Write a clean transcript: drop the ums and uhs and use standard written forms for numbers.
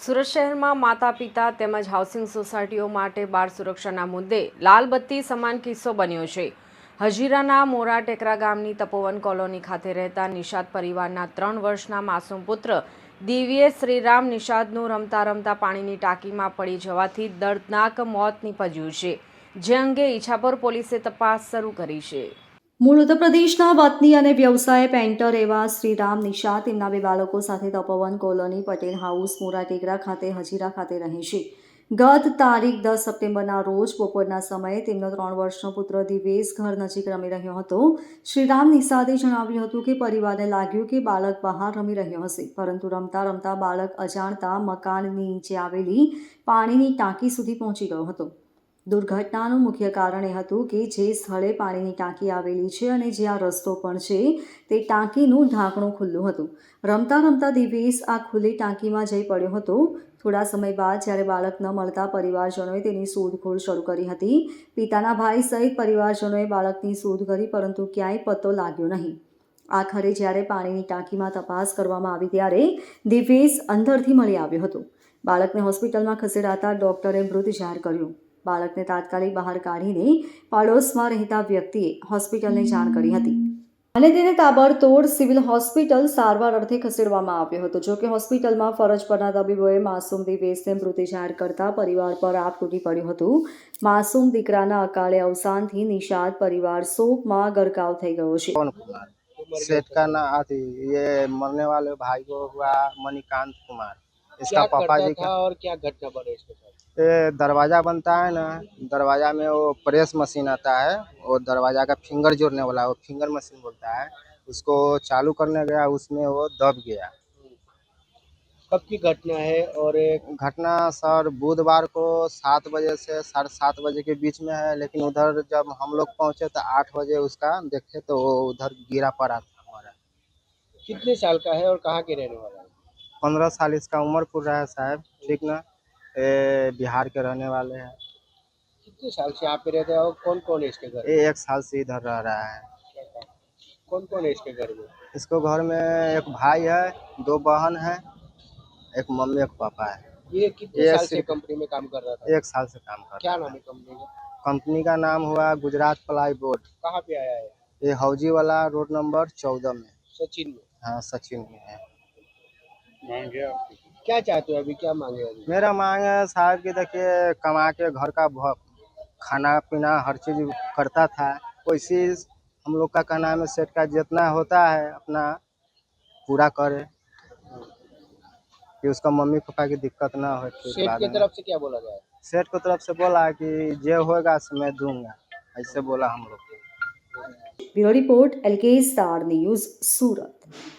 સુરત શહેરમાં માતા પિતા તેમજ હાઉસિંગ સોસાયટીઓ માટે બાળ સુરક્ષાના મુદ્દે લાલ બત્તી સમાન કિસ્સો બન્યો છે। હજીરાના મોરા ટેકરા ગામની તપોવન કોલોની ખાતે રહેતા નિષાદ પરિવારના 3 વર્ષના માસૂમ પુત્ર દિવ્યેશ શ્રીરામ નિષાદનું રમતા રમતા પાણીની ટાંકીમાં પડી જવાથી દર્દનાક મોત નીપજ્યું છે, જે અંગે ઈચ્છાપોર પોલીસે તપાસ શરૂ કરી છે। મૂળ ઉત્તર પ્રદેશના વતની અને વ્યવસાય પેન્ટર એવા શ્રીરામ નિષાદ તેમના 2 બાળકો સાથે તપોવન કોલોની પટેલ હાઉસ મોરા ટેકરા ખાતે હજીરા ખાતે રહે છે। ગત તારીખ 10 સપ્ટેમ્બરના રોજ બપોરના સમયે તેમનો 3 વર્ષનો પુત્ર દિવ્યેશ ઘર નજીક રમી રહ્યો હતો। શ્રીરામ નિષાદે જણાવ્યું હતું કે પરિવારને લાગ્યું કે બાળક બહાર રમી રહ્યો હશે, પરંતુ રમતા રમતા બાળક અજાણતા મકાનની નીચે આવેલી પાણીની ટાંકી સુધી પહોંચી ગયો હતો। દુર્ઘટનાનું મુખ્ય કારણ એ હતું કે જે સ્થળે પાણીની ટાંકી આવેલી છે અને જ્યાં રસ્તો પણ છે તે ટાંકીનું ઢાંકણું ખુલ્લું હતું। રમતા રમતા દિવ્યેશ આ ખુલ્લી ટાંકીમાં જઈ પડ્યો હતો। થોડા સમય બાદ જ્યારે બાળક ન મળતા પરિવારજનોએ તેની શોધખોળ શરૂ કરી હતી। પિતાના ભાઈ સહિત પરિવારજનોએ બાળકની શોધ કરી, પરંતુ ક્યાંય પત્તો લાગ્યો નહીં। આખરે જ્યારે પાણીની ટાંકીમાં તપાસ કરવામાં આવી ત્યારે દિવ્યેશ અંદરથી મળી આવ્યો હતો। બાળકને હોસ્પિટલમાં ખસેડાતા ડોક્ટરે મૃત જાહેર કર્યો। બાળકને તાત્કાલિક બહાર કાઢીને પાડોશમાં રહેતા વ્યક્તિએ હોસ્પિટલને જાણ કરી હતી અને તેને તાબડતોડ સિવિલ હોસ્પિટલ સારવાર અર્થે ખસેડવામાં આવ્યો હતો। જોકે હોસ્પિટલમાં ફરજ પરના તબીબોએ માસૂમ દિવ્યેશને મૃત જાહેર કરતા પરિવાર પર આપ તૂટી પડ્યું હતું। માસૂમ દીકરાના અકાળે અવસાનથી નિષાદ પરિવાર શોકમાં ગરકાવ થઈ ગયો છે। सेठ का ना आती ये मरने वाले भाई को हुआ मणिकांत कुमार। इसका पापा जी का और क्या घटना बने इसके साथ? ये दरवाजा बनता है ना, दरवाजा में वो प्रेस मशीन आता है, वो दरवाजा का फिंगर जोड़ने वाला वो फिंगर मशीन बोलता है, उसको चालू करने गया, उसमें वो दब गया। कब की घटना है? और घटना सर बुधवार को 7 बजे से 7:30 बजे के बीच में है, लेकिन उधर जब हम लोग पहुंचे तो 8 बजे उसका देखे तो वो उधर गिरा पड़ा था हमारा। कितने साल का है और कहाँ के रहने वाला है? 15 साल इसका उम्र पूरा है साहब, ठीक ना। ये बिहार के रहने वाले हैं। कितने साल से यहाँ पे रहते हैं और कौन कौन है इसके घर में? ये 1 साल से इधर रह रहा है। कौन कौन है इसके घर में? इसको घर में एक भाई है, 2 बहन है, एक मम्मी एक पापा है। ये कितने ये साल से सिर्फ कंपनी में काम कर रहा था? 1 साल से काम कर क्या रहा नाम है। है कंपनी का? कंपनी का नाम हुआ गुजरात प्लाई बोर्ड। कहाँ पे आया है? ये हौजी वाला रोड नंबर 14 में। सचिन में। हाँ, सचिन में है। मांगे आपकी क्या चाहते हो अभी? क्या मांगे अभी? मेरा मांग है साहब कि देखिए कमा के घर का खाना पीना हर चीज करता था, वैसे हम लोग का कहना है सेठ का जितना होता है अपना पूरा करे, कि उसका मम्मी पापा की दिक्कत ना हो। सेठ की तरफ से क्या बोला गया है? सेठ की तरफ से बोला कि जो होगा मैं दूंगा, ऐसे बोला हम लोग को। Bureau report LK star news सूरत।